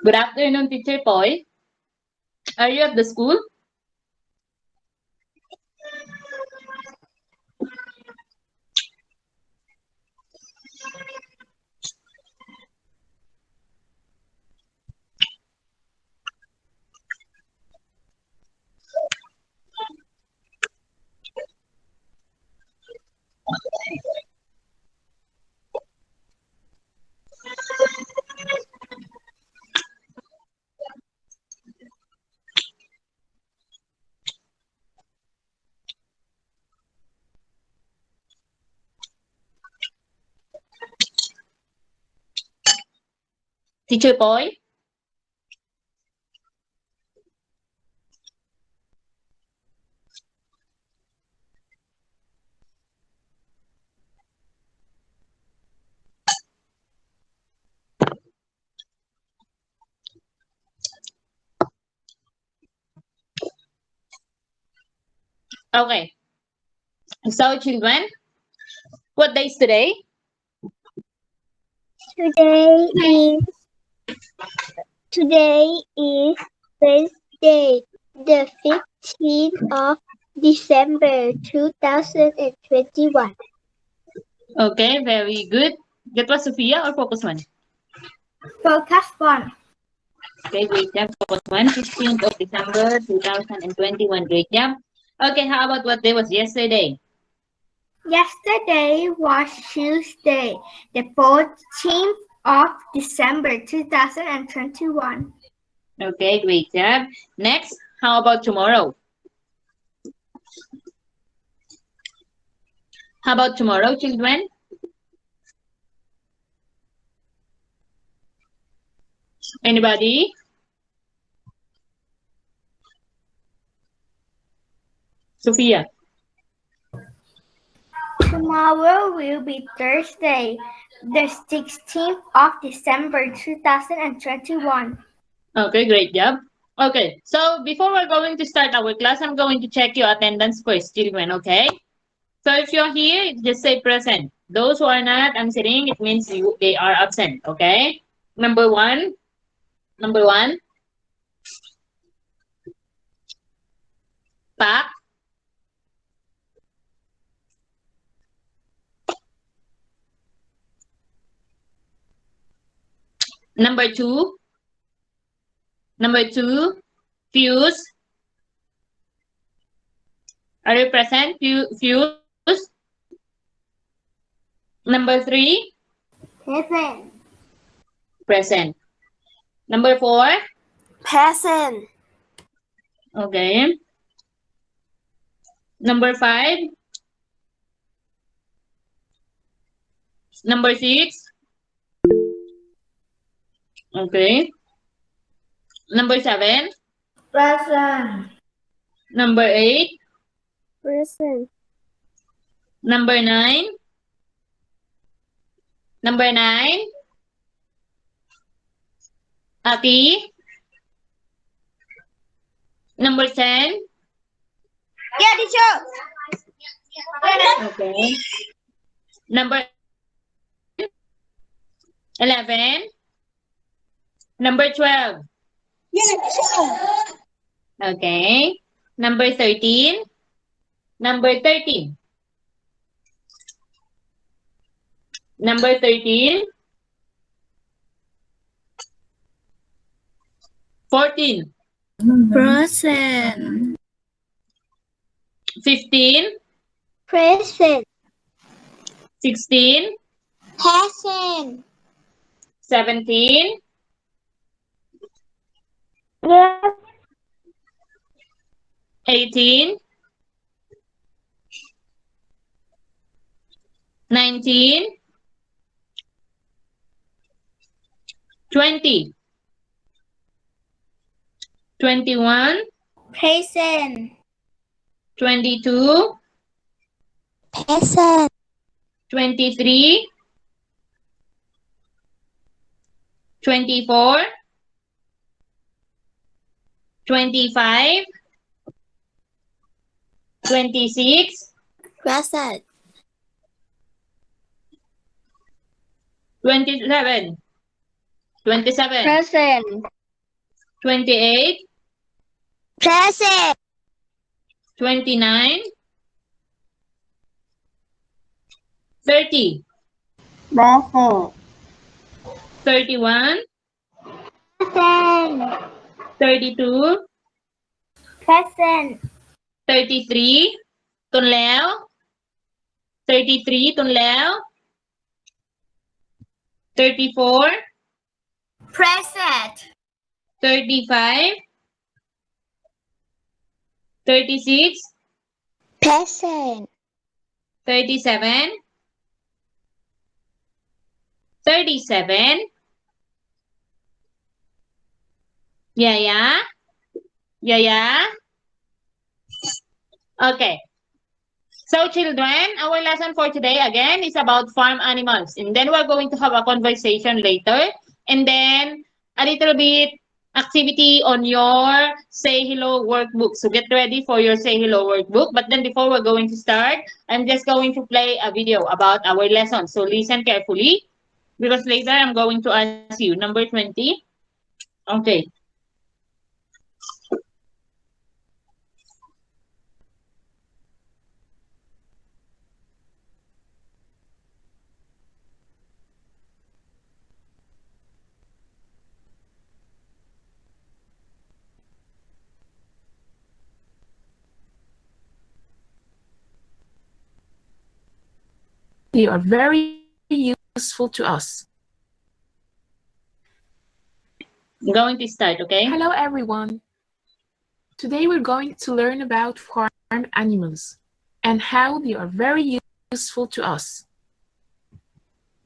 Good afternoon, teacher Poi. Are you at the school? Teacher Poi? Okay. So, children, what day is today? Today is Wednesday, the 15th of December 2021. Okay, very good. That was Sophia or Focus One? Focus 1. Okay, great job. Focus One, 15th of December 2021. Great job. Okay, how about what day was yesterday? Yesterday was Tuesday, the 14th of December 2021. Okay, great job. Next, how about tomorrow? How about tomorrow, children? Anybody? Sophia. Tomorrow will be Thursday, the 16th of December 2021. Okay, great job. Okay, so before we're going to start our class, I'm going to check your attendance first, children, okay? So if you're here, just say present. Those who are not answering, it means they are absent, okay? Number one, Pak. Number two, Fuse. Are you present, Fuse? Number three, Present. present. Number four, Present. okay. Number five, number six, okay. Number seven, Present. number eight, Present. number nine, Ati, number 10, Yeah, teacher. okay. Number 11, number 12, Yeah, teacher. okay. Number 13, number 13, number 13, 14, Present. 15, Present. 16, Present. 17, Yes. 18, 19, 20, 21, Present. 22, Present. 23, 24, 25, 26, Present. 27, 27, Present. 28, Present. 29, 30, Present. 31, Present. 32, Present. 33, ตุนแล้ว 33 ตุนแล้ว 34, Present. 35, 36, Present. 37, 37, yeah. Okay. So children, our lesson for today again is about farm animals. And then we're going to have a conversation later. And then a little bit activity on your Say Hello workbook. So get ready for your Say Hello workbook. But then before we're going to start, I'm just going to play a video about our lesson. So listen carefully because later I'm going to ask you. Number 20. Okay. They are very useful to us. I'm going to start, okay? Hello everyone. Today we're going to learn about farm animals and how they are very useful to us.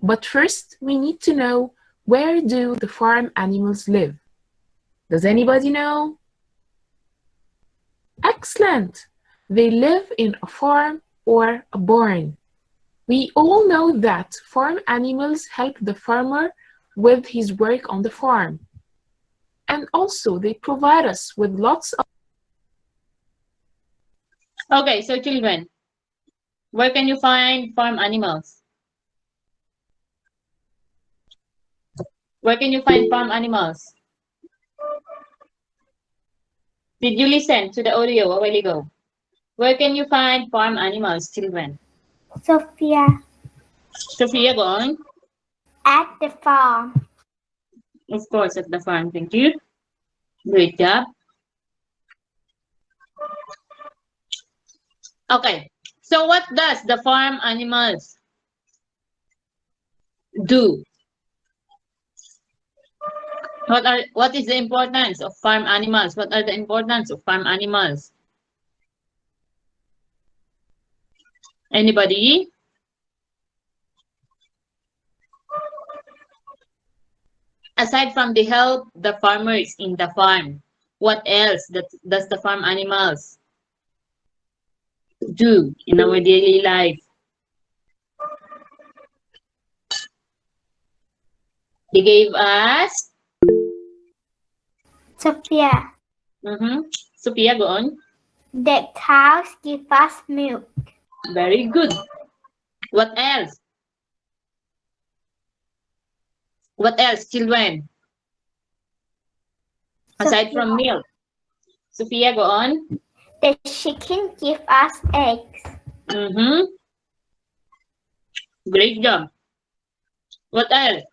But first, we need to know, where do the farm animals live? Does anybody know? Excellent! They live in a farm or a barn. We all know that farm animals help the farmer with his work on the farm. And also, they provide us with lots of... Okay, so children, where can you find farm animals? Where can you find farm animals? Did you listen to the audio a while ago? Where can you find farm animals, children? Sophia. Sophia, go on. At the farm. Of course, at the farm. Thank you. Great job. Okay, so what does the farm animals do? What is the importance of farm animals? What are the importance of farm animals? Anybody? Aside from the help the farmers in the farm, what else does the farm animals do in our daily life? They gave us Sophia. Sophia, go on. The cows give us milk. Very good. What else? What else, children? Aside from milk. Sophia, go on. The chicken give us eggs. Great job. What else?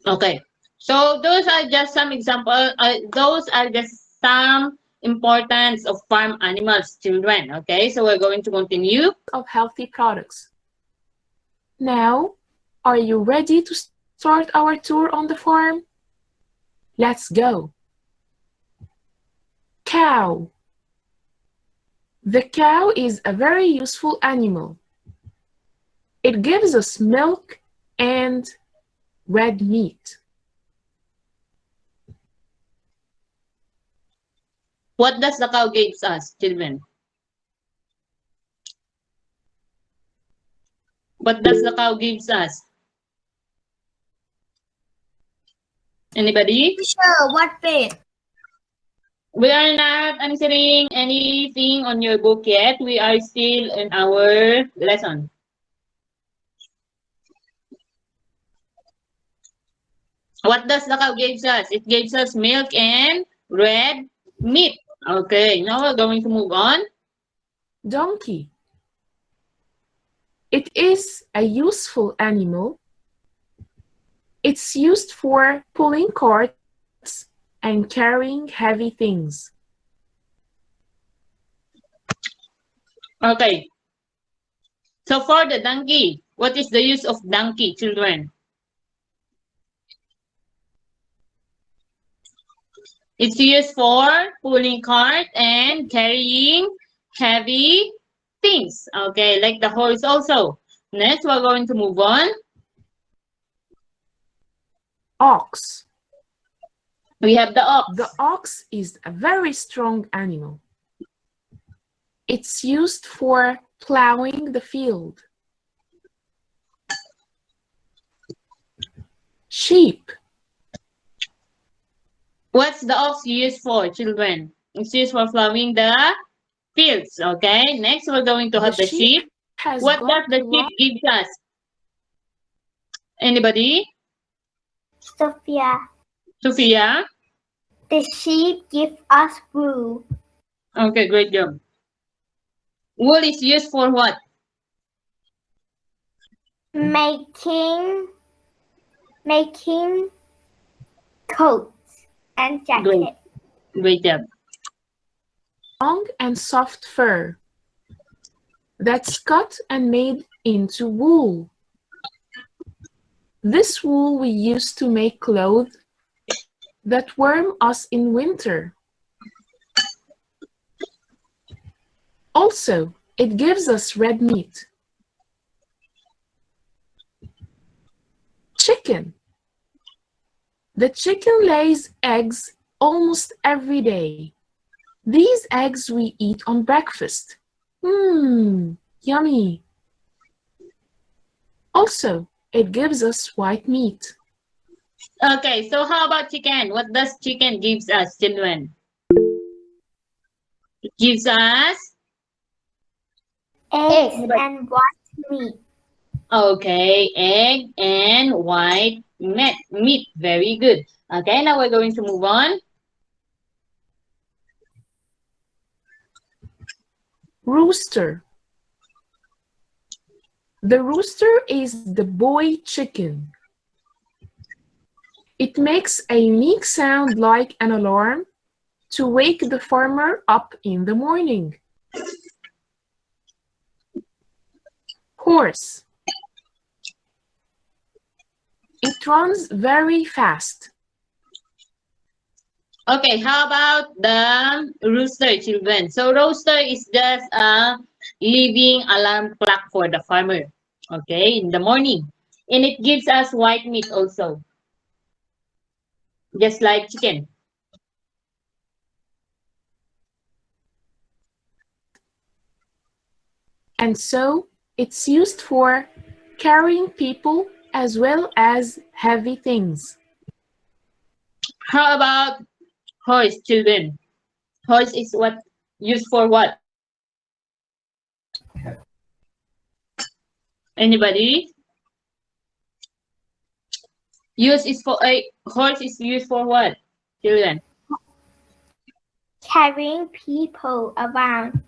Okay. So those are just some examples. Those are just some importance of farm animals, children. Okay, so we're going to continue. of healthy products. Now, are you ready to start our tour on the farm? Let's go. Cow. The cow is a very useful animal. It gives us milk and red meat. What does the cow gives us, children? What does the cow gives us? Anybody? Sure, what bit? We are not answering anything on your book yet. We are still in our lesson. What does the cow gives us? It gives us milk and red meat. Okay, now we're going to move on. Donkey. It is a useful animal. It's used for pulling carts and carrying heavy things. Okay, so for the donkey, what is the use of donkey, children? It's used for pulling cart and carrying heavy things. Okay, like the horse also. Next, we're going to move on. Ox. We have the ox. The ox is a very strong animal. It's used for plowing the field. Sheep. What's the ox used for, children? It's used for plowing the fields. Okay, next we're going to have the sheep. Has What got does the long. sheep give us? Anybody? Sophia. Sophia? The sheep give us wool. Okay, great job. Wool is used for what? Making coats and jackets. Great job. Long and soft fur that's cut and made into wool. This wool we use to make clothes that warm us in winter. Also, it gives us red meat. Chicken. The chicken lays eggs almost every day. These eggs we eat on breakfast. Yummy. Also, it gives us white meat. Okay, so how about chicken? What does chicken gives us, children? It gives us Eggs and white meat. okay, egg and white meat. Very good. Okay, now we're going to move on. Rooster. The rooster is the boy chicken. It makes a unique sound like an alarm to wake the farmer up in the morning. Horse. It runs very fast. Okay, how about the rooster, children? So rooster is just a living alarm clock for the farmer. Okay, in the morning. And it gives us white meat also. Just like chicken. And so it's used for carrying people as well as heavy things. How about horse, children? Horse is what used for what? Anybody? Use is for a horse is used for what, children? Carrying people around.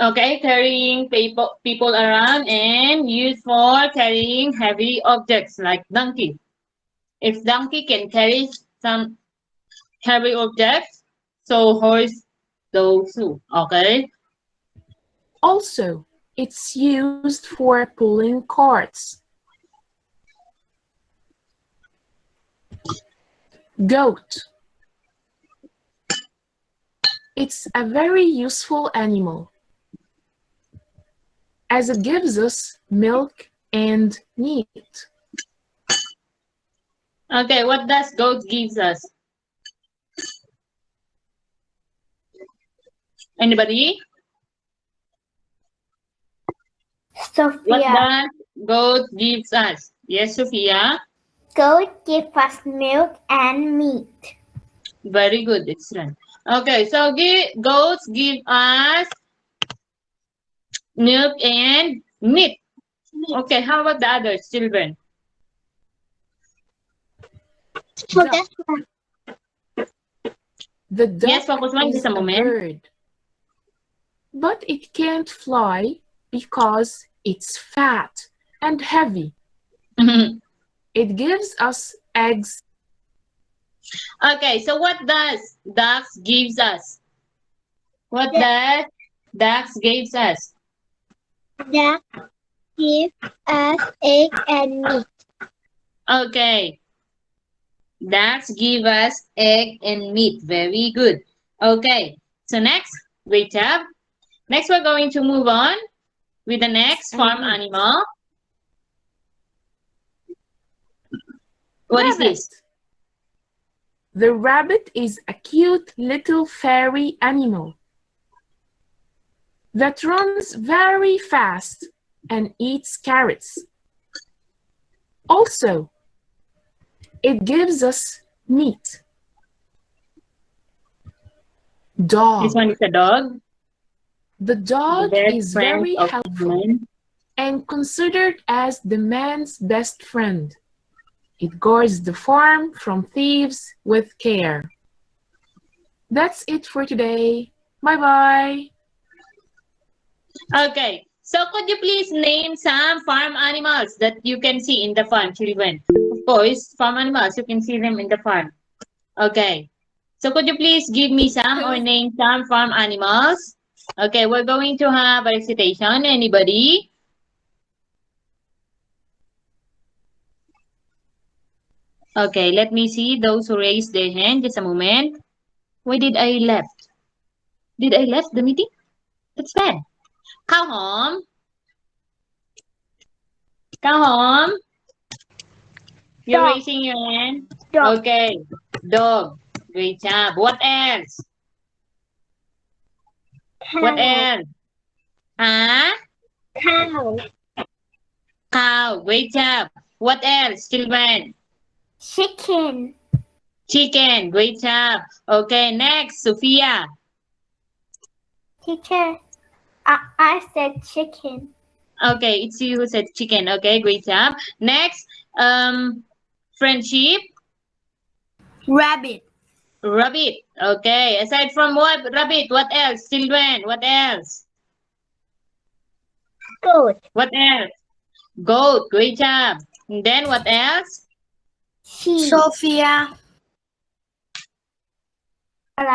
Okay, carrying people around and used for carrying heavy objects like donkey. If donkey can carry some heavy objects, so horse those too. Okay. Also, it's used for pulling carts. Goat. It's a very useful animal as it gives us milk and meat. Okay, what does goat gives us? Anybody? What Sophia. does goat gives us? Yes, Sophia. Goat give us milk and meat. Very good, excellent. Okay, so goats give us milk and meat. Okay, how about the others, children? Duck. Focus one. The duck Yes, focus one, is just a a moment. bird, but it can't fly because it's fat and heavy. It gives us eggs. Okay, so what does ducks gives us? What does ducks gives us? Duck give us egg and meat. Okay, ducks give us egg and meat. Very good. Okay, so next, great job. Next, we're going to move on with the next And farm meat. animal. What is Rabbit. this? The rabbit is a cute little fairy animal that runs very fast and eats carrots. Also, it gives us meat. Dog. This one is a dog. The The dog best is friend very of helpful man. and considered as the man's best friend. It guards the farm from thieves with care. That's it for today. Bye-bye. Okay, so could you please name some farm animals that you can see in the farm, children? Of course, farm animals, you can see them in the farm. Okay, so could you please give me some or name some farm animals? Okay, we're going to have a recitation. Anybody? Okay, let me see those who raised their hand. Just a moment. Why did I left? Did I left the meeting? That's bad. Cow home. Cow home. You're Dog. raising your hand. Dog. Okay. Dog. Great job. What else? What Cow. else? Huh? Cow. Cow. Great job. What else, children? Chicken. Chicken. Great job. Okay, next, Sophia. Teacher, I said chicken. Okay, it's you who said chicken. Okay, great job. Next, friendship. Rabbit. Rabbit. Okay, aside from what? Rabbit. What else, children? What else? Goat. What else? Goat. Great job. And then what else? Sheep. Sophia อะไร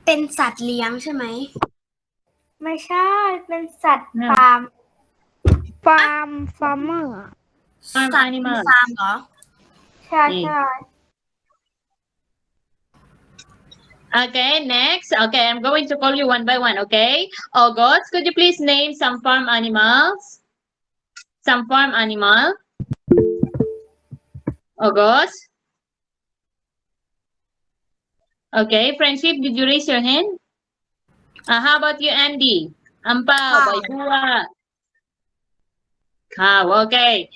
เป็นสัตว์เลี้ยงใช่ไหม ไม่ใช่ เป็นสัตว์ฟาร์ม ฟาร์มเมอร์ Farm สัตว์ใน animal. ฟาร์มเหรอ ใช่ใช่ Okay, next. Okay, I'm going to call you one by one, okay? August, could you please name some farm animals? Some farm animal. August. Okay, friendship, did you raise your hand? How about you, Andy? Ampao, Cow. Baibua. Cow, okay.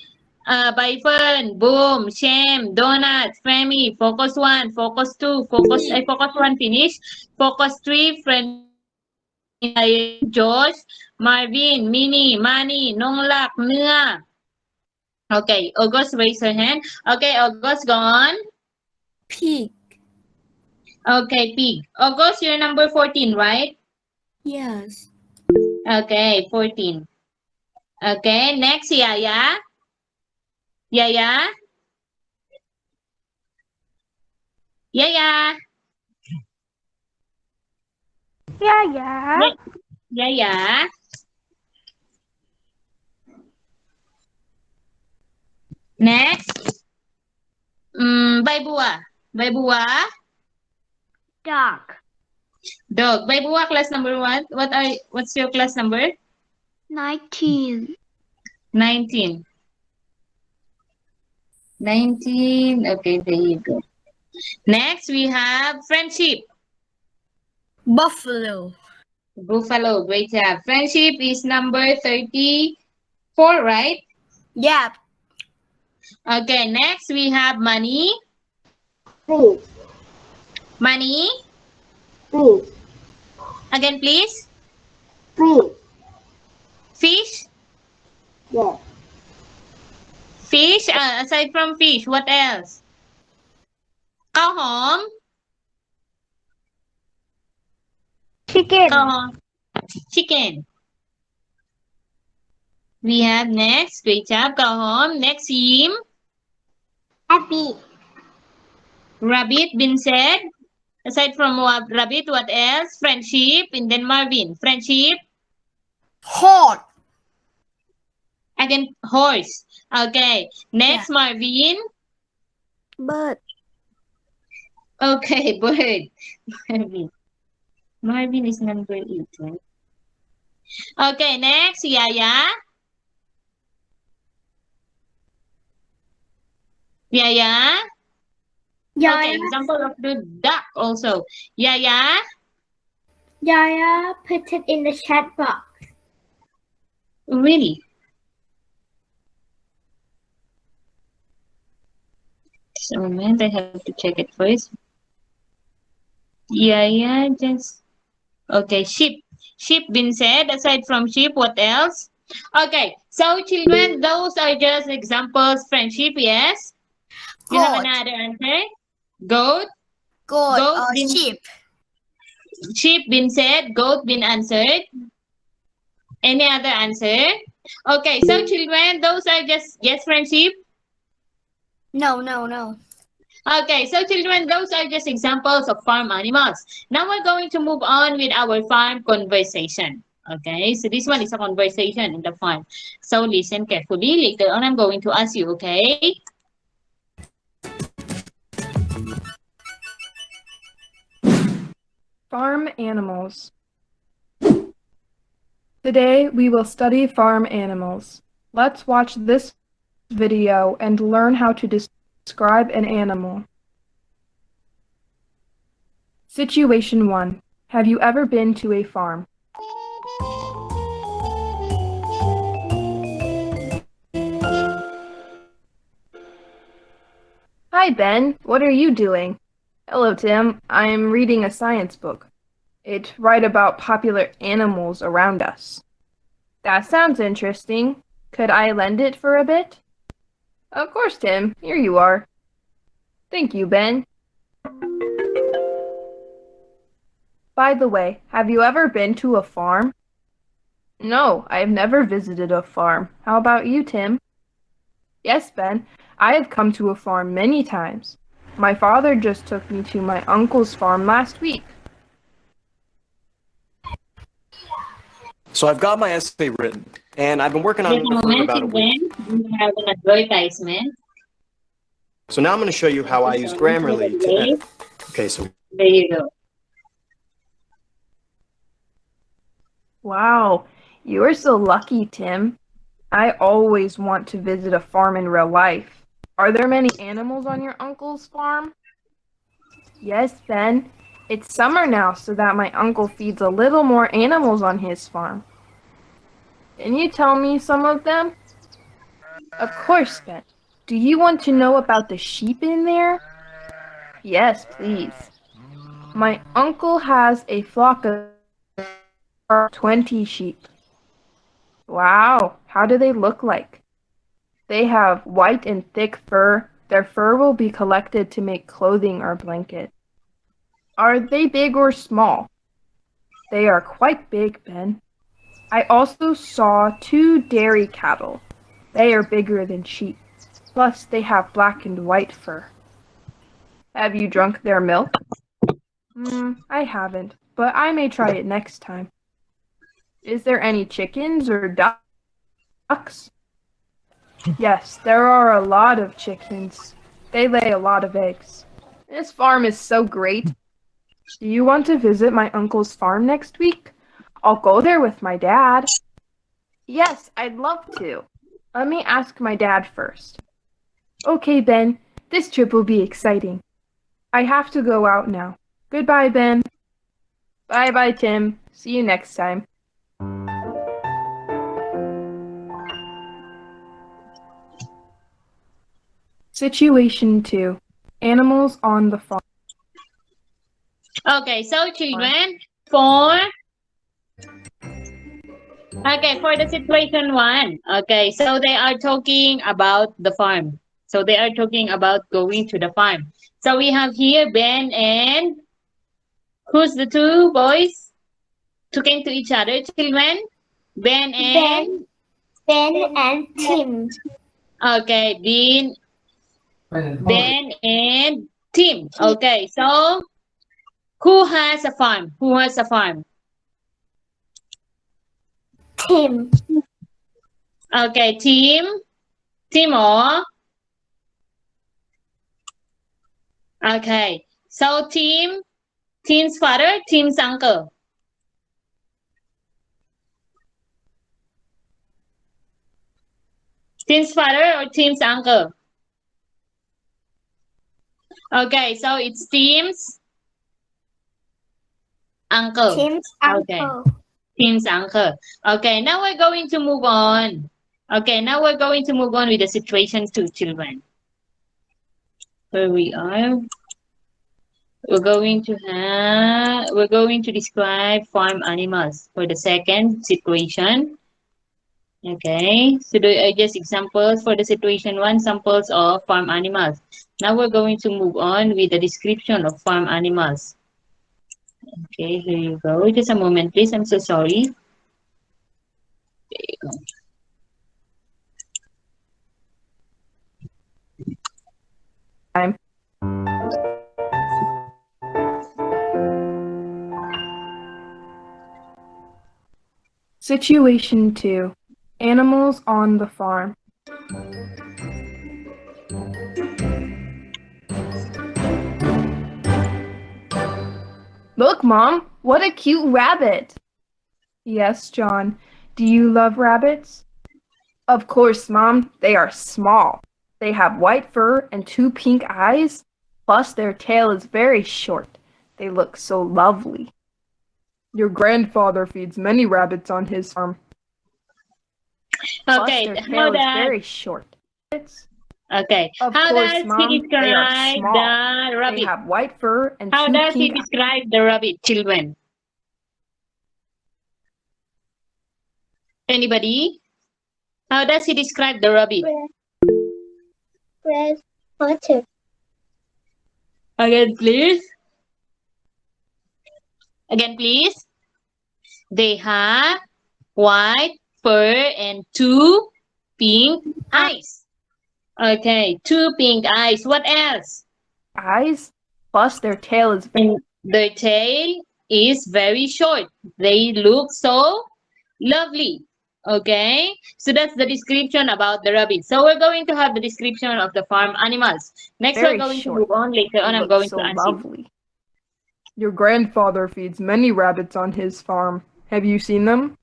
Byfern, Boom, Sham, Donut, Femi, Focus 1, Focus 2, Focus 1 finish. Focus 3, friend Josh, Marvin, Minnie, Manny, Nonglak, Nia. Okay, August, raise your hand. Okay, August, go on. Pig. Okay, pig. August, you're number 14, right? Yes. Okay, 14. Okay, next, Yaya. Yaya. Yaya. Yeah. Yaya. Next. Baibua. Baibua. Dog. Dog. Baibua, class number what? What's your class number? 19. 19. 19. Okay, there you go. Next, we have friendship. Buffalo. Buffalo. Great job. Friendship is number 34, right? Yep. Okay, next we have money. Fish. Money. Fish. Again, please. Fish. Fish. Yeah. Fish. Aside from fish, what else? ข้าวหอม chicken ข้าวหอม chicken. We have next. Great job, ข้าวหอม Next, Yim. rabbit Rabbit been said. Aside from rabbit, what else? Friendship. And then Marvin. Friendship. horse Again, horse. Okay. Next, Marvin. bird Okay, bird. Marvin. Marvin is number 8, right? Okay, next, Yaya. Yaya. Okay, example of the duck also. Yaya. Yaya put it in the chat box. Really? So, a moment, I have to check it first. Yaya just... Okay, sheep. Sheep been said. Aside from sheep, what else? Okay, so children, those are just examples. Friendship, yes. You have Goat. another answer? Goat. Goat Goat or been- sheep. Sheep been said. Goat been answered. Any other answer? Okay, so children, those are just yes, friendship. No. Okay, so children, those are just examples of farm animals. Now we're going to move on with our farm conversation. Okay, so this one is a conversation in the farm. So listen carefully. Later on, I'm going to ask you, okay? Farm animals. Today we will study farm animals. Let's watch this video and learn how to describe an animal. Situation 1. Have you ever been to a farm? Hi, Ben. What are you doing? Hello, Tim. I'm reading a science book. It writes about popular animals around us. That sounds interesting. Could I lend it for a bit? Of course, Tim. Here you are. Thank you, Ben. By the way, have you ever been to a farm? No, I have never visited a farm. How about you, Tim? Yes, Ben. I have come to a farm many times. My father just took me to my uncle's farm last week. So I've got my essay written, and I've been working on Just it a for moment, about a week. children. We have an advertisement. So now I'm going to show you how I use Grammarly to edit. Okay, so There you go. Wow, you are so lucky, Tim. I always want to visit a farm in real life. Are there many animals on your uncle's farm? Yes, Ben. It's summer now, so that my uncle feeds a little more animals on his farm. Can you tell me some of them? Of course, Ben. Do you want to know about the sheep in there? Yes, please. My uncle has a flock of 20 sheep. Wow, how do they look like? They have white and thick fur. Their fur will be collected to make clothing or blanket. Are they big or small? They are quite big, Ben. I also saw 2 dairy cattle. They are bigger than sheep. Plus, they have black and white fur. Have you drunk their milk? I haven't, but I may try it next time. Is there any chickens or ducks? Yes, there are a lot of chickens. They lay a lot of eggs. This farm is so great. Do you want to visit my uncle's farm next week? I'll go there with my dad. Yes, I'd love to. Let me ask my dad first. Okay, Ben, this trip will be exciting. I have to go out now. Goodbye, Ben. Bye-bye, Tim. See you next time. Situation 2. Animals on the farm. Okay, so children, for the situation 1. Okay, so they are talking about the farm. So they are talking about going to the farm. So we have here Ben and who's the two boys talking to each other, children? Ben and Ben and Tim. okay, Ben and Tim. Okay, so who has a farm? Who has a farm? Tim. Okay, Tim or okay. So Tim's father, Tim's uncle. Tim's father or Tim's uncle? Okay, so it's Tim's uncle. Tim's Okay. uncle. Tim's uncle. Okay, now we're going to move on. Okay, now we're going to move on with the situation two, children. Where we are. We're going to describe farm animals for the second situation. Okay, so I just examples for the situation one, samples of farm animals. Now we're going to move on with the description of farm animals. Okay, here you go. Just a moment, please. I'm so sorry. There you go. Time. Situation 2. Animals on the farm. Look, Mom, what a cute rabbit. Yes, John. Do you love rabbits? Of course, Mom. They are small. They have white fur and 2 pink eyes. Plus, their tail is very short. They look so lovely. Your grandfather feeds many rabbits on his farm. Okay, Plus, their how tail is does very short. okay? Of How course, does Mom, he they are describe small. the They rabbit? have white fur and How 2 does he pink eyes. describe the rabbit, children? Anybody? How does he describe the rabbit? Red water. Again, please. Again, please. They have white fur and 2 pink eyes. Okay, 2 pink eyes. What else? Eyes. Plus, their tail is very And their tail is very short. They look so lovely. Okay, so that's the description about the rabbit. So we're going to have the description of the farm animals. Next, we're very going short. to move on. Later on, They I'm look going so to answer. lovely. Your grandfather feeds many rabbits on his farm. Have you seen them?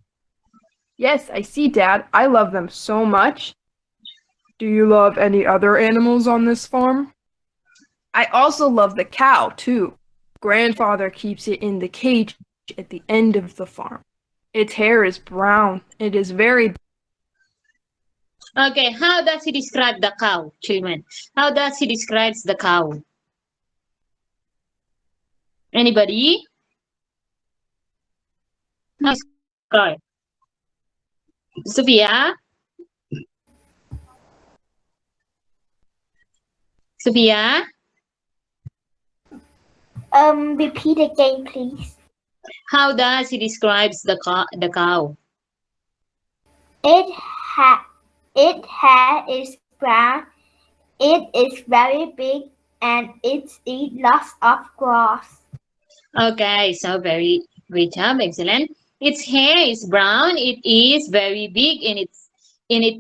Yes, I see, Dad. I love them so much. Do you love any other animals on this farm? I also love the cow, too. Grandfather keeps it in the cage at the end of the farm. Its hair is brown. It is very... Okay, how does he describe the cow, children? How does he describe the cow? Anybody? How Sophia? Sophia? Repeat again, please. How does he describe the cow? Its hair is brown. It is very big and it eats lots of grass. Okay, so very great job, excellent. Its hair is brown. It is very big, and it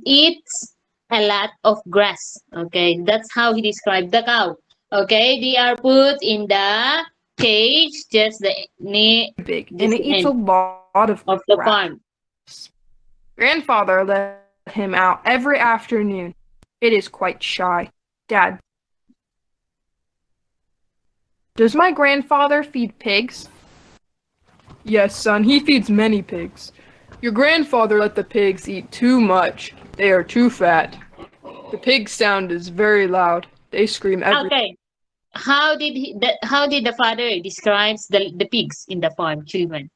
eats a lot of grass. Okay, that's how he described the cow. Okay, they are put in the cage, just the big, just and it the eats a end lot of of the grass. farm. Grandfather let him out every afternoon. It is quite shy. Dad, does my grandfather feed pigs? Yes, son, he feeds many pigs. Your grandfather let the pigs eat too much. They are too fat. The pig sound is very loud. They scream every... Okay, how did the father describes the pigs in the farm, children?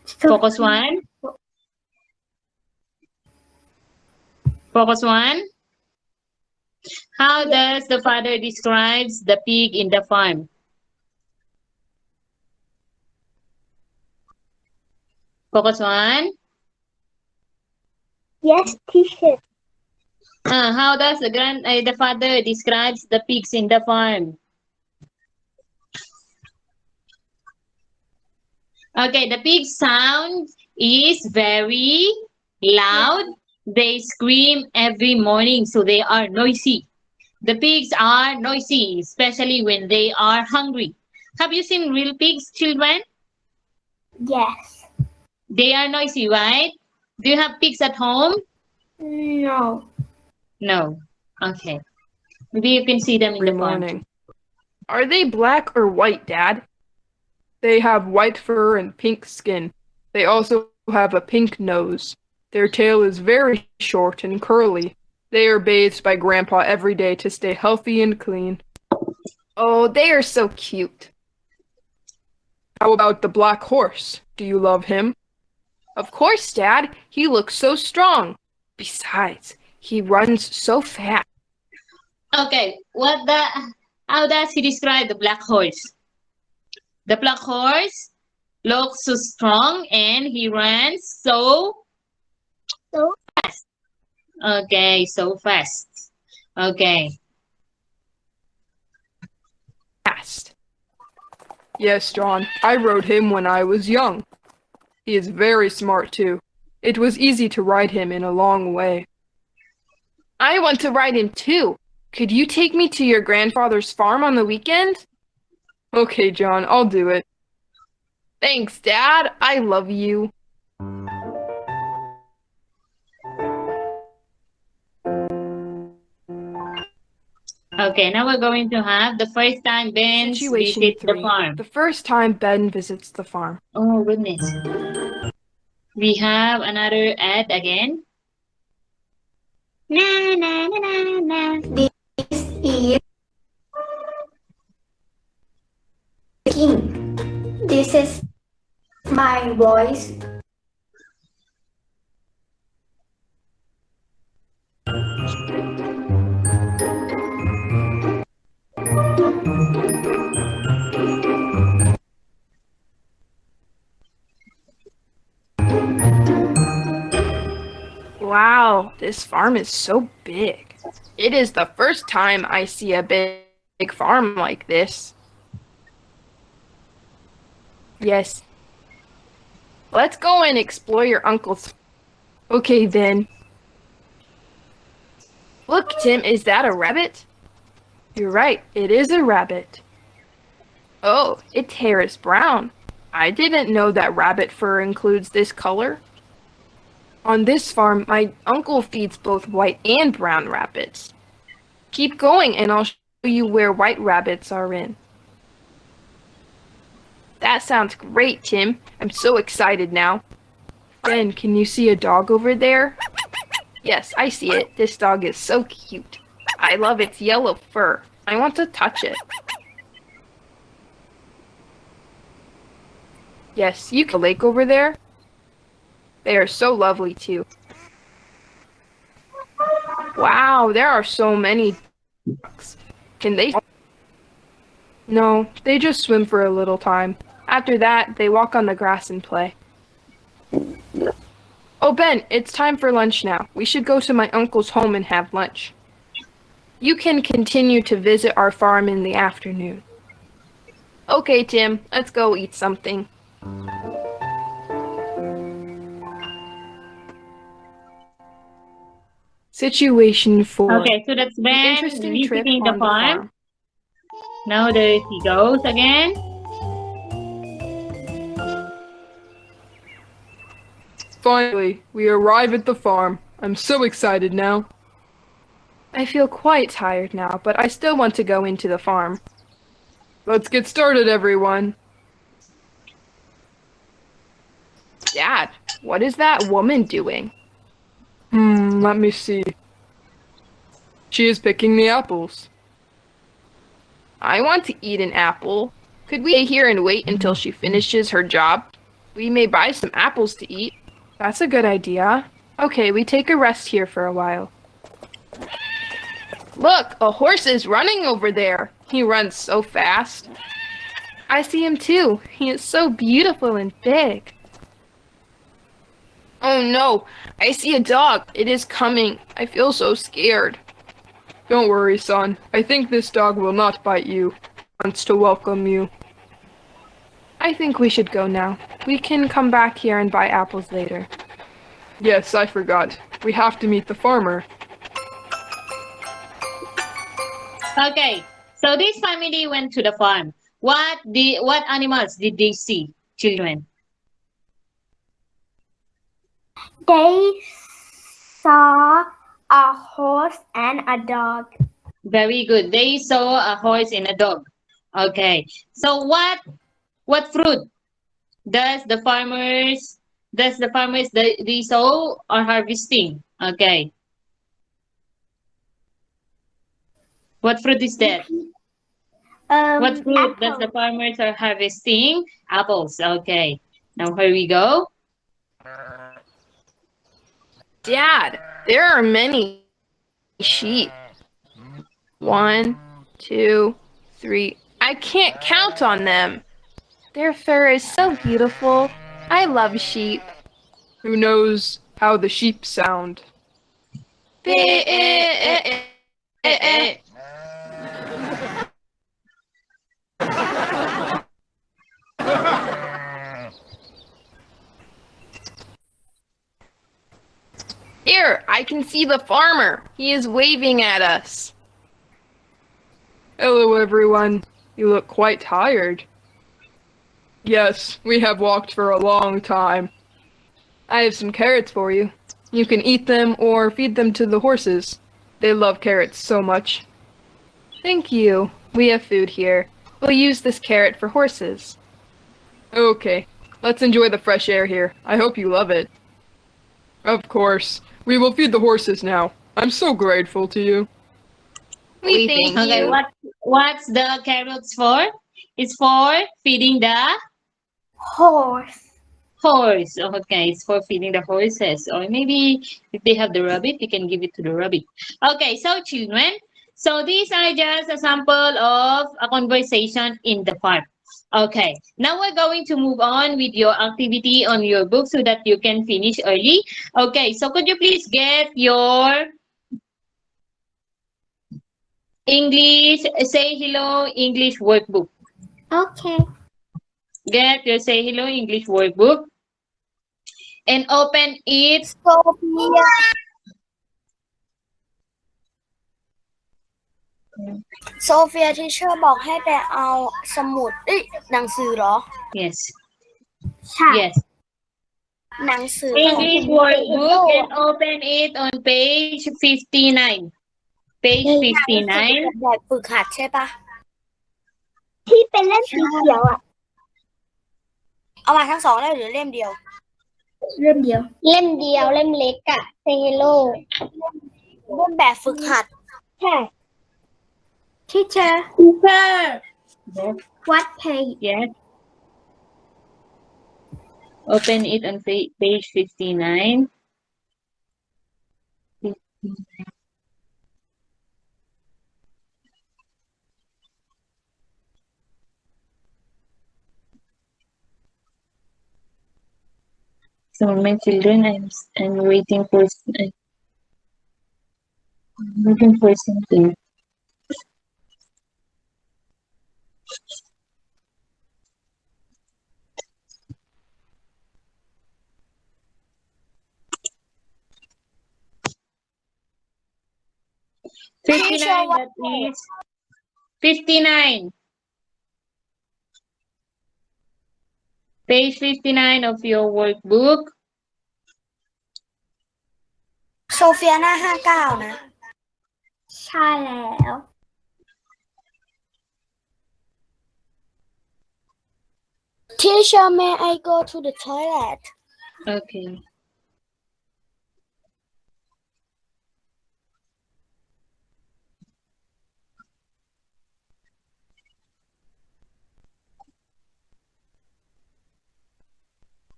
Focus one. Focus 1. How does the father describes the pig in the farm? Focus 1. Yes, teacher. How does the father describes the pigs in the farm? Okay, the pig sound is very loud. They scream every morning, so they are noisy. The pigs are noisy, especially when they are hungry. Have you seen real pigs, children? Yes. They are noisy, right? Do you have pigs at home? No. No. Okay. Maybe you can see them in Every the farm. morning. Are they black or white, Dad? They have white fur and pink skin. They also have a pink nose. Their tail is very short and curly. They are bathed by Grandpa every day to stay healthy and clean. Oh, they are so cute. How about the black horse? Do you love him? Of course, Dad. He looks so strong. Besides, he runs so fast. Okay. How does he describe the black horse? The black horse looks so strong and he runs so fast. Okay, so fast. Okay. Fast. Yes, John. I rode him when I was young. He is very smart, too. It was easy to ride him in a long way. I want to ride him, too. Could you take me to your grandfather's farm on the weekend? Okay, John, I'll do it. Thanks, Dad. I love you. Okay, now we're going to have the first time Ben Situation visits the 3. farm. The first time Ben visits the farm. Oh, goodness. We have another ad again. Na na na na na. This is king. This is my voice. Wow, this farm is so big. It is the first time I see a big farm like this. Yes. Let's go and explore your uncle's. Okay, then. Look, Tim, is that a rabbit? You're right, it is a rabbit. Oh, its hair is brown. I didn't know that rabbit fur includes this color. On this farm, my uncle feeds both white and brown rabbits. Keep going and I'll show you where white rabbits are in. That sounds great, Tim. I'm so excited now. Ben, can you see a dog over there? Yes, I see it. This dog is so cute. I love its yellow fur. I want to touch it. Yes, you can see the lake over there. They are so lovely too. Wow, there are so many ducks. Can they? No, they just swim for a little time. After that, they walk on the grass and play. Oh, Ben, it's time for lunch now. We should go to my uncle's home and have lunch. You can continue to visit our farm in the afternoon. Okay, Tim, let's go eat something. Situation 4. Okay, so that's Ben Interesting trip visiting the on the farm. farm. Now there he goes again. Finally, we arrive at the farm. I'm so excited now. I feel quite tired now, but I still want to go into the farm. Let's get started, everyone. Dad, what is that woman doing? Let me see. She is picking the apples. I want to eat an apple. Could we stay here and wait until she finishes her job? We may buy some apples to eat. That's a good idea. Okay, we take a rest here for a while. Look, a horse is running over there. He runs so fast. I see him too. He is so beautiful and big. Oh no, I see a dog. It is coming. I feel so scared. Don't worry, son. I think this dog will not bite you. He wants to welcome you. I think we should go now. We can come back here and buy apples later. Yes, I forgot. We have to meet the farmer. Okay, so this family went to the farm. What animals did they see, children? They saw a horse and a dog. Very good. They saw a horse and a dog. Okay. So what fruit does the farmers they sow or harvesting? Okay. What fruit is that? What fruit does the farmers are harvesting? Apples. Okay. Now here we go. Dad, there are many sheep. 1, 2, 3. I can't count on them. Their fur is so beautiful. I love sheep. Who knows how the sheep sound? Here, I can see the farmer. He is waving at us. Hello, everyone. You look quite tired. Yes, we have walked for a long time. I have some carrots for you. You can eat them or feed them to the horses. They love carrots so much. Thank you. We have food here. We'll use this carrot for horses. Okay, let's enjoy the fresh air here. I hope you love it. Of course. We will feed the horses now. I'm so grateful to you. We thank Okay, you. what's the carrots for? It's for feeding the Horse. horse. Okay, it's for feeding the horses. Or maybe if they have the rabbit, you can give it to the rabbit. Okay, so children, so these are just a sample of a conversation in the farm. Okay, now we're going to move on with your activity on your book so that you can finish early. Okay, so could you please get your English, say hello English workbook. Okay. Get your say hello English workbook and open it. Sophia. Sophia ที่เชอร์บอกให้ไปเอาสมุดหนังสือเหรอ Yes. ใช่ Yes. หนังสือ English workbook and open it on page 59. Page 59. แบบฝึกหัดใช่ปะที่เป็นเล่มสีเขียวอ่ะเอามาทั้งสองเล่มหรือเล่มเดียวเล่มเดียวเล่มเดียวเล่มเล็กอะเซเฮโลเล่มแบบฝึกหัดใช่ Teacher what page Yes. Open it on page 59. So my children, I'm waiting for I'm looking for something. Teacher, 59, what that is 59. Page 59 of your workbook. โซเฟียหน้า59นะใช่แล้ว Teacher may I go to the toilet Okay.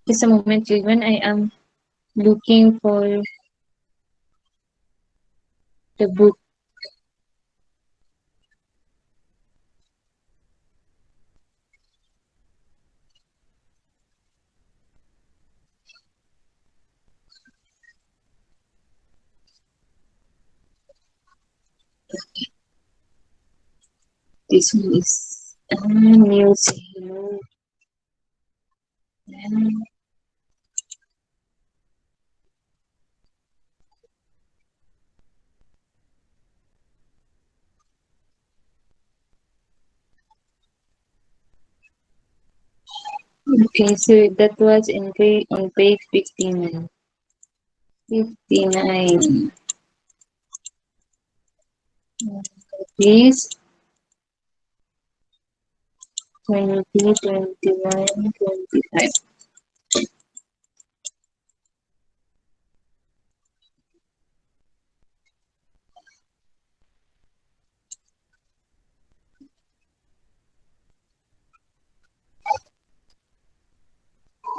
Just a moment, children. I am looking for the book. This one is new. Say hello. Okay, so that was in on page 59. 59. Please. 20, 21, 25.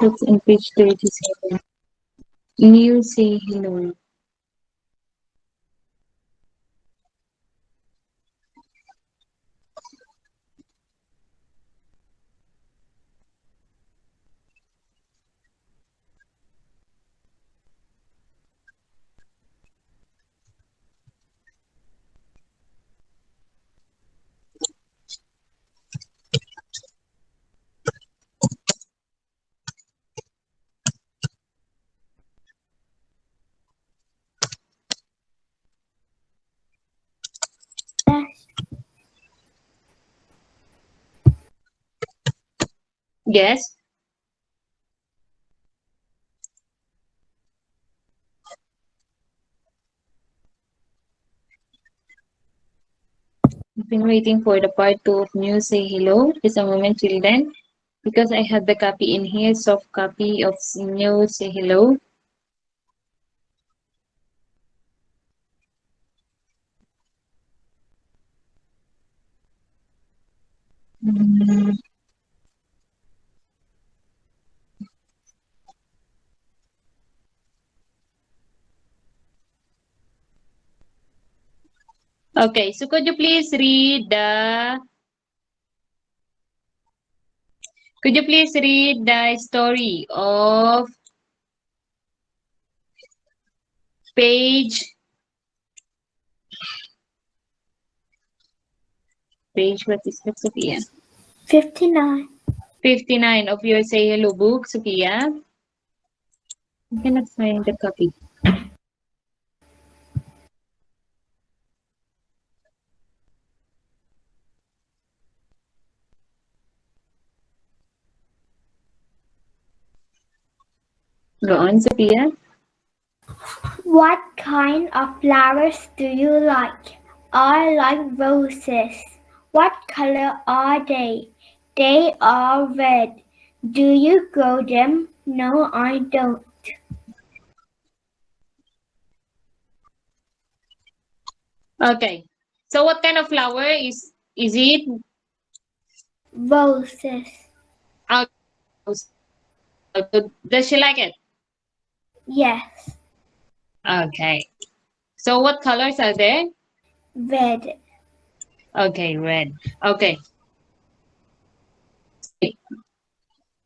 That's on page 37. New say hello. Yes. I've been waiting for the part 2 of New Say Hello. Just a moment till then. Because I have the copy in here, soft copy of New Say Hello. Mm. Okay, so could you please read the story of page what is that, Sophia? 59. 59 of your Say Hello book, Sophia. I cannot find the copy. Go on, Sophia. What kind of flowers do you like? I like roses. What color are they? They are red. Do you grow them? No, I don't. Okay. So what kind of flower is it? Roses. Does she like it? Yes. Okay. So what colors are there? Red. Okay, red. Okay.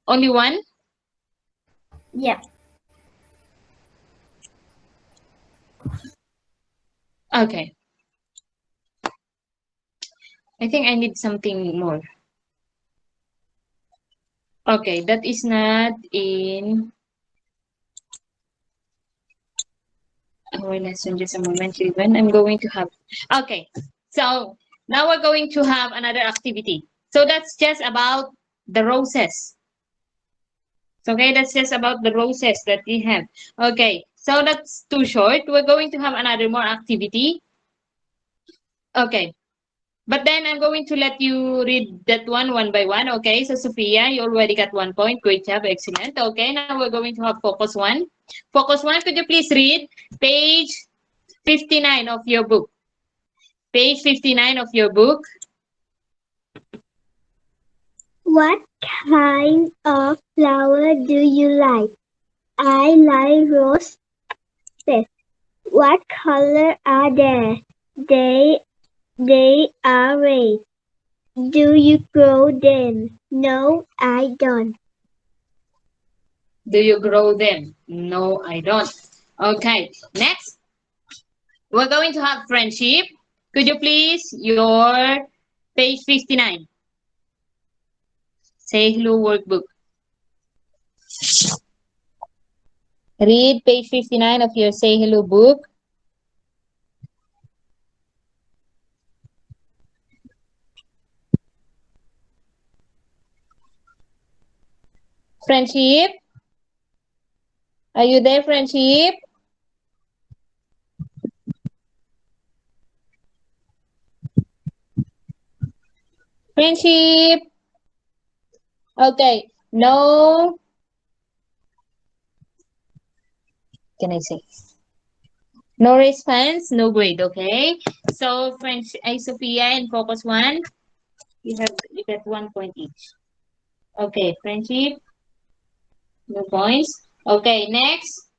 Only one? Yep. Okay. I think I need something more. Okay, that is not in our lesson. Just a moment, children. I'm going to have. Okay, so now we're going to have another activity. So that's just about the roses. Okay, that's just about the roses that we have. Okay, so that's too short. We're going to have another more activity. Okay, but then I'm going to let you read that one by one. Okay, so Sophia, you already got 1 point. Great job, excellent. Okay, now we're going to have focus one. Focus one, could you please read page 59 of your book? Page 59 of your book. What kind of flower do you like? I like roses. What color are they? They are red. Do you grow them? No, I don't. Do you grow them? No, I don't. Okay, next. We're going to have friendship. Could you please your page 59? Say hello workbook. Read page 59 of your Say Hello book. Friendship. Are you there, Friendship? Friendship. Okay. No. Can I say? No response, no grade. Okay. So, French, Sophia and Focus 1. You get 1 point each. Okay, Friendship. No points. Okay, next.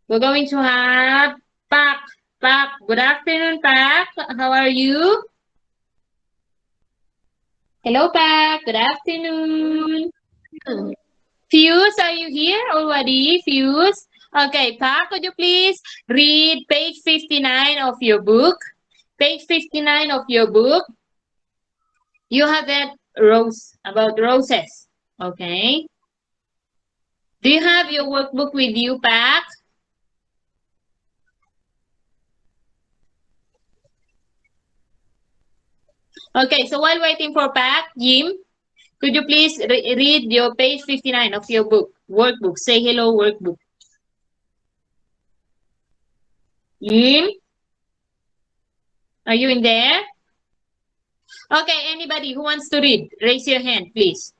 We're going to have Pak. Pak. Good afternoon, Pak. How are you? Hello, Pak. Good afternoon. Fuse, are you here already? Fuse? Okay, Pak, could you please read page 59 of your book? Page 59 of your book. You have that rose, about roses. Okay. Do you have your workbook with you, Pak? Okay, so while waiting for Pak, Jim, could you please read your page 59 of your book, workbook? Say hello, workbook. Jim, are you in there? Okay, anybody who wants to read, raise your hand, please.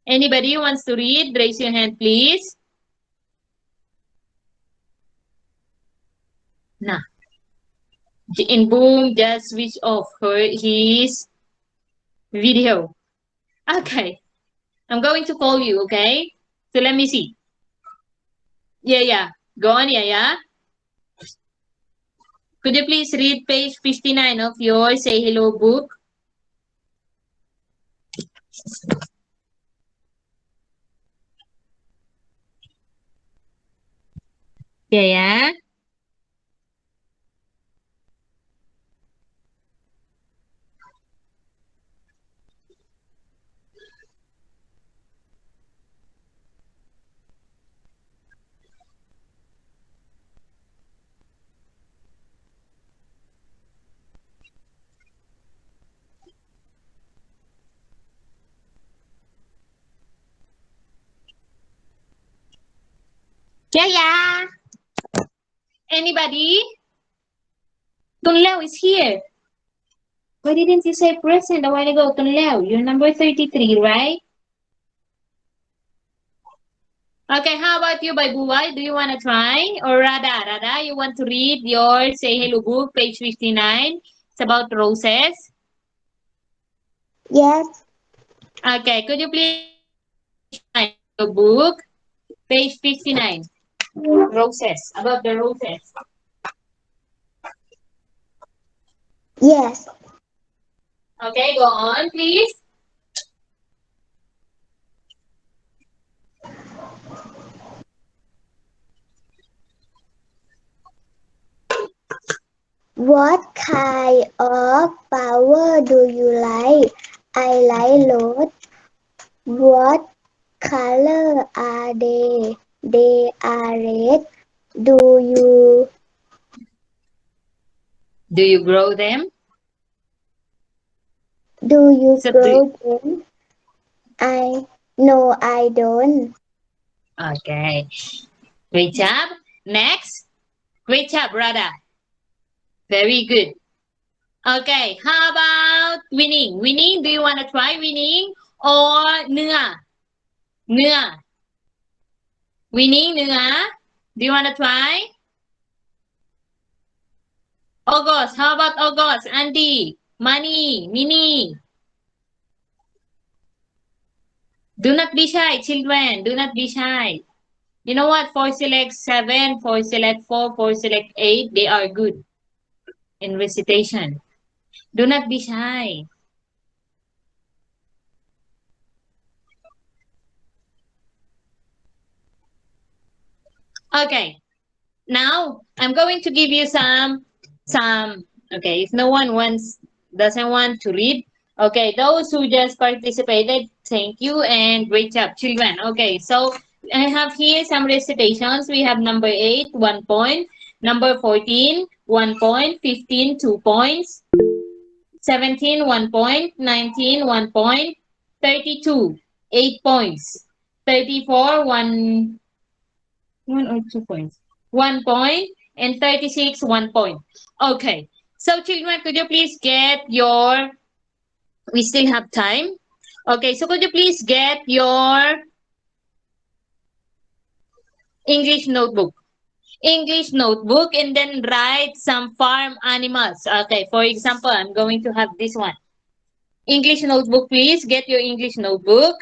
Anybody who wants to read, raise your hand, please. Nah. In Boom just switch off his video. Okay. I'm going to call you, okay? So let me see. Yeah. Go on, yeah. Could you please read page 59 of your Say Hello book? Yeah. Yeah. Anybody? Tun Leo is here. Why didn't you say present a while ago, Tun Leo? You're number 33, right? Okay, how about you, Buwai? Do you want to try? Or Rada, you want to read your Say Hello book, page 59? It's about roses. Yes. Okay, could you please read your book, page 59? Roses, about the roses. Yes. Okay, go on, please. What kind of flower do you like? I like rose. What color are they? They are red. Do you Do you grow them? So grow them? No, I don't. okay. Great job. Next. Great job, Rada. Very good. Okay, how about winning? Winning, do you want to try winning or Nia? Nia. Winning, Nia. Do you want to try? August, how about August? Andy, Money, Mini. Do not be shy, children. Do not be shy. You know what? For select 7, for select 4, for select 8, they are good in recitation. Do not be shy. Okay. Now, I'm going to give you some Okay, if no one doesn't want to read, okay, those who just participated, thank you and great job, children. Okay, so I have here some recitations. We have number 8, 1 point, number 14, 1 point, 15, 2 points, 17, 1 point, 19, 1 point, 32, 8 points, 34, 1 or 2 points, 1 point, and 36, 1 point. Okay, so children, could you please get your, we still have time. Okay, so could you please get your English notebook? English notebook and then write some farm animals. Okay, for example, I'm going to have this one. English notebook, please get your English notebook.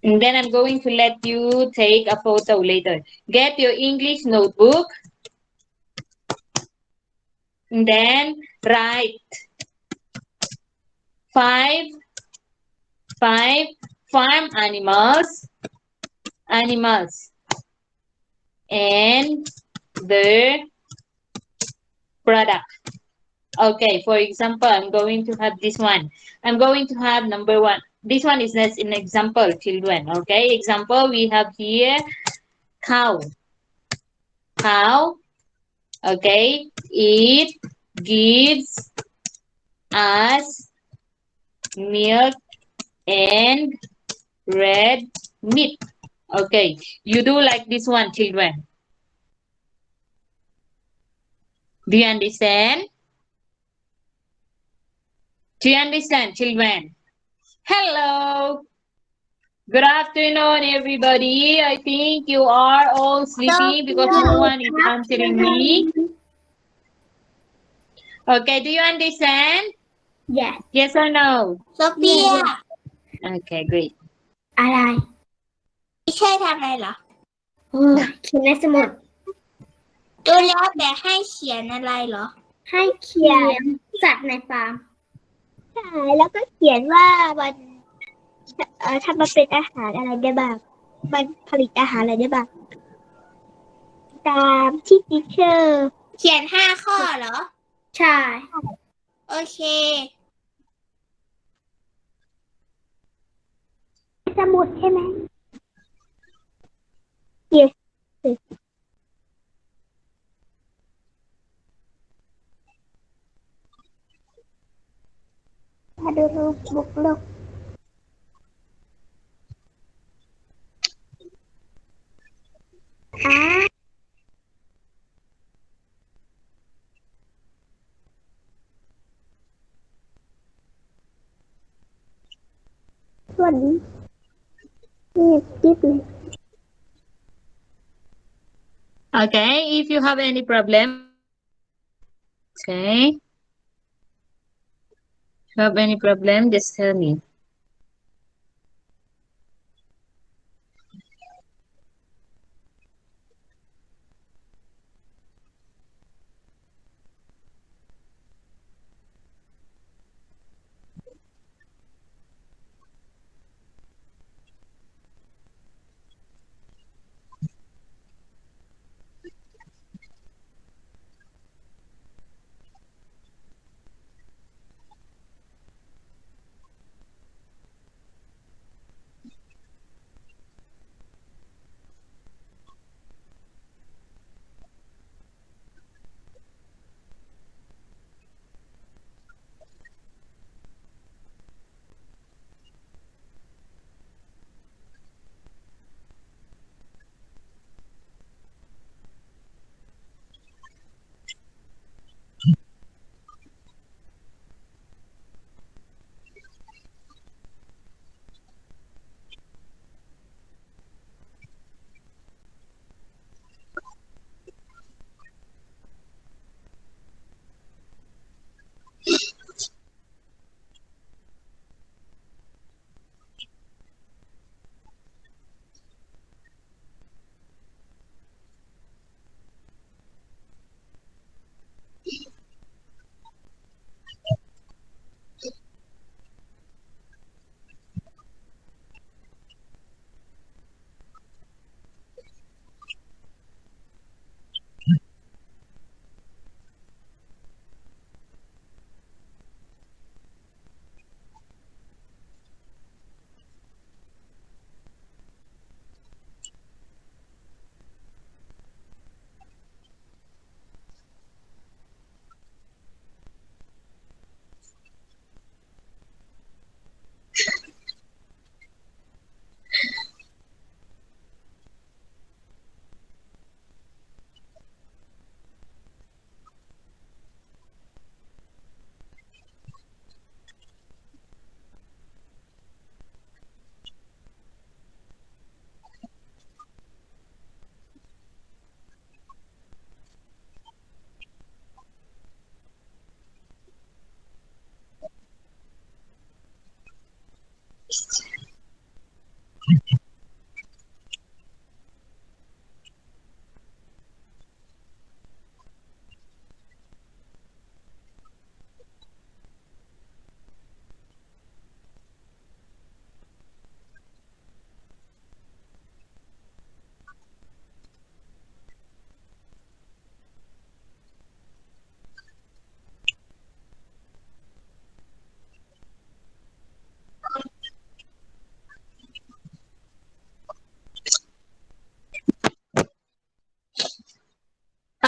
And then I'm going to let you take a photo later. Get your English notebook. And then write five farm animals and their product. Okay, for example, I'm going to have this one. I'm going to have number 1. This one is just an example, children. Okay, example, we have here cow. Cow, okay, it gives us milk and red meat. Okay, you do like this one, children. Do you understand? Do you understand, children? Hello. Good afternoon, everybody. I think you are all sleeping because no one is answering me. Okay, do you understand? Yes. Yes or no? Sophia Okay, great. อะไรไม่ใช่ทำอะไรเหรอเขียนในสมุดดูแล้วแต่ให้เขียนอะไรเหรอให้เขียนสัตว์ในฟาร์มใช่แล้วก็เขียนว่ามันทำมาเป็นอาหารอะไรได้บ้างมันผลิตอาหารอะไรได้บ้างตามที่ทิเชอร์เขียน5 ข้อเหรอใช่โอเคสมุดใช่ไหม Yes มาดูรูปบุกโลกสวัสดีนี่จิ๊บเลย Okay, if you have any problem, okay. If you have any problem, just tell me.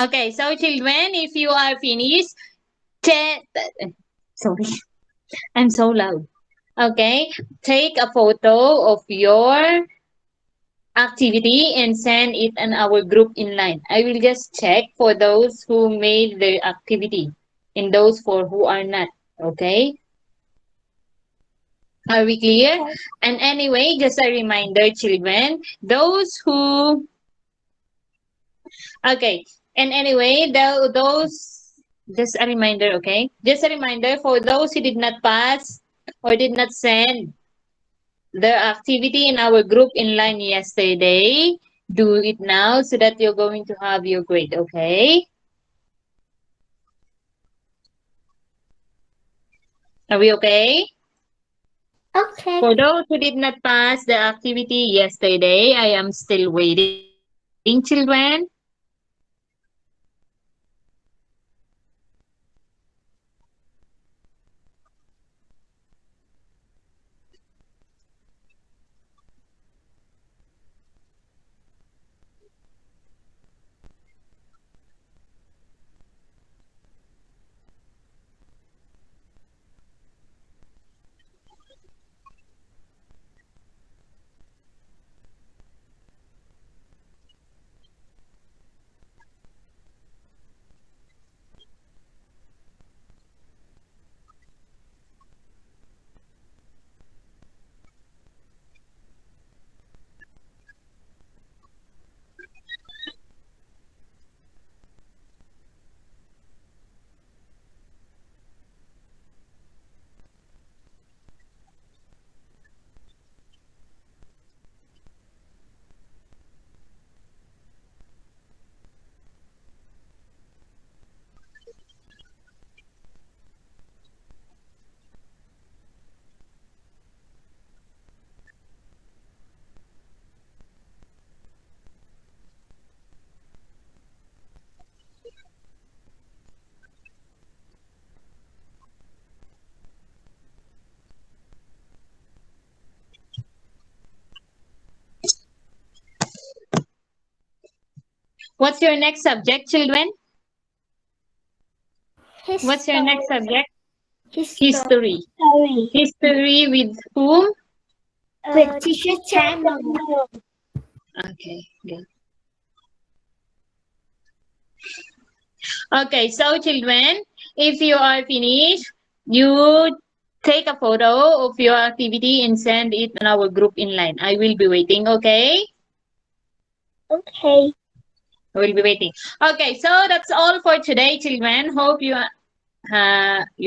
Okay, so children, if you are finished, te- sorry, I'm so loud. Okay, take a photo of your activity and send it in our group in line. I will just check for those who made the activity and those for who are not. Okay, are we clear? Okay. And anyway, just a reminder, children, those who okay, and anyway, those just a reminder, okay? Just a reminder for those who did not pass or did not send the activity in our group in line yesterday. Do it now so that you're going to have your grade, okay? Are we okay? Okay. For those who did not pass the activity yesterday, I am still waiting, children. What's your next subject, children? What's your next subject? History. History. History with whom? With teacher Tammy. Okay, good. Okay, so children, if you are finished, you take a photo of your activity and send it on our group in line. I will be waiting, okay? Okay. I will be waiting. Okay, so that's all for today, children. Hope you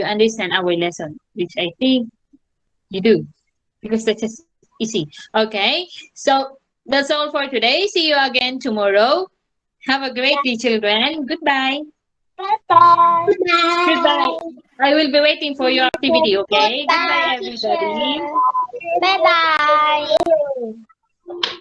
understand our lesson, which I think you do, because that's just easy. Okay, so that's all for today. See you again tomorrow. Have a great day, children. Goodbye. Bye-bye. Goodbye. I will be waiting for your activity, okay? Goodbye, Goodbye, everybody. teacher. Bye-bye.